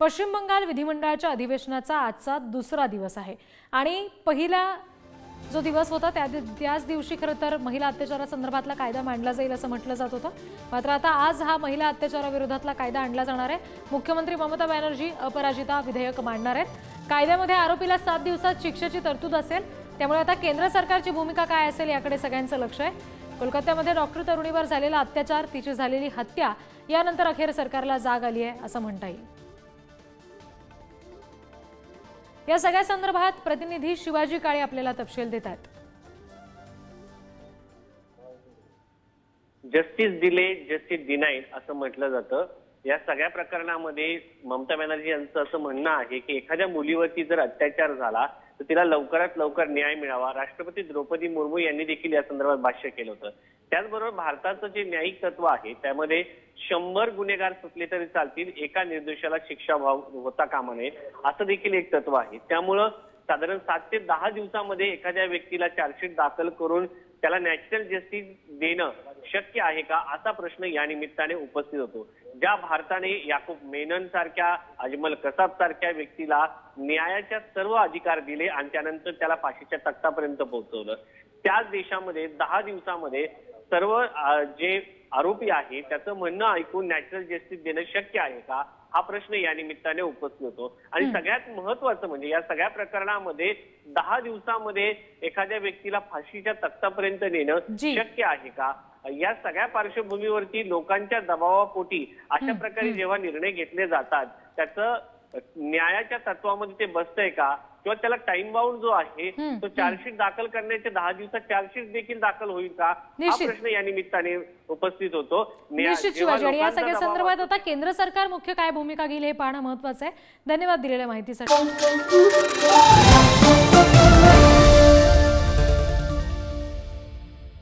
पश्चिम बंगाल विधिमंडळाच्या अधिवेशनाचा आजचा दुसरा दिवस आहे आणि पहिला जो दिवस होता त्याच दिवशी खरं तर महिला अत्याचारासंदर्भातला कायदा मांडला जाईल असं म्हटलं जात होतं। मात्र आता आज हा महिला अत्याचाराविरोधातला कायदा आणला जाणार आहे। मुख्यमंत्री ममता बॅनर्जी अपराजिता विधेयक मांडणार आहेत। कायद्यामध्ये आरोपीला 7 दिवसात शिक्षेची तरतूद असेल, त्यामुळे आता केंद्र सरकारची भूमिका काय असेल याकडे सगळ्यांचं लक्ष आहे। कोलकात्यामध्ये डॉक्टर तरुणीवर झालेला अत्याचार, तिची झालेली हत्या यानंतर अखेर सरकारला जाग आली आहे असं म्हणता येईल। या सगळ्या संदर्भात प्रतिनिधी शिवाजी काळे आपल्याला तपशील देतात। जस्टिस डिले जस्टिस डिनाईड असं म्हटलं जातं। या सगळ्या प्रकरणामध्ये ममता बॅनर्जी यांचं असं म्हणणं आहे की एखाद्या मुलीवरती जर अत्याचार झाला तर तिला लवकरात लवकर न्याय मिळावा। राष्ट्रपती द्रौपदी मुर्मू यांनी देखील या संदर्भात भाष्य केलं होतं। त्याचबरोबर भारताचं जे न्यायिक तत्व आहे त्यामध्ये 100 गुन्हेगार सुटले तरी चालतील, एका निर्दोषाला शिक्षा होता कामा नये असं देखील एक तत्व आहे। त्यामुळं साधारण 7 ते 10 दिवसामध्ये एखाद्या व्यक्तीला चार्जशीट दाखल करून त्याला नॅचरल जस्टिस देणं शक्य आहे का असा प्रश्न या निमित्ताने उपस्थित होतो। ज्या भारताने याकूब मेनन सारख्या, अजमल कसाब सारख्या व्यक्तीला न्यायाच्या सर्व अधिकार दिले आणि त्यानंतर त्याला फाशीच्या तख्तापर्यंत पोहोचवलं, त्याच देशामध्ये 10 दिवसामध्ये सर्व जे आरोपी आहे त्याचं म्हणणं ऐकून नॅचरल जस्टिस देणं शक्य आहे का हा प्रश्न या निमित्ताने उपस्थित होतो। आणि सगळ्यात महत्त्वाचं म्हणजे या सगळ्या प्रकरणामध्ये 10 दिवसामध्ये एखाद्या व्यक्तीला फाशीच्या तख्तापर्यंत नेणं शक्य आहे का, या सगळ्या पार्श्वभूमीवरती लोकांच्या दबावापोटी अशा प्रकारे जेव्हा निर्णय घेतले जातात त्याचं न्यायाच्या तत्वामध्ये ते बसतंय का, किंवा त्याला टाइम बाउंड जो आहे तो चार्जशीट दाखल करण्याचे 10 दिवसात चार्जशीट देखील दाखल होईल का हा प्रश्न या निमित्ताने उपस्थित होतो। निश्चित शिवाजी, आणि या सगळ्या संदर्भात आता केंद्र सरकार मुख्य काय भूमिका घेईल हे पाहणं महत्त्वाचं आहे। धन्यवाद दिलेल्या माहितीसाठी।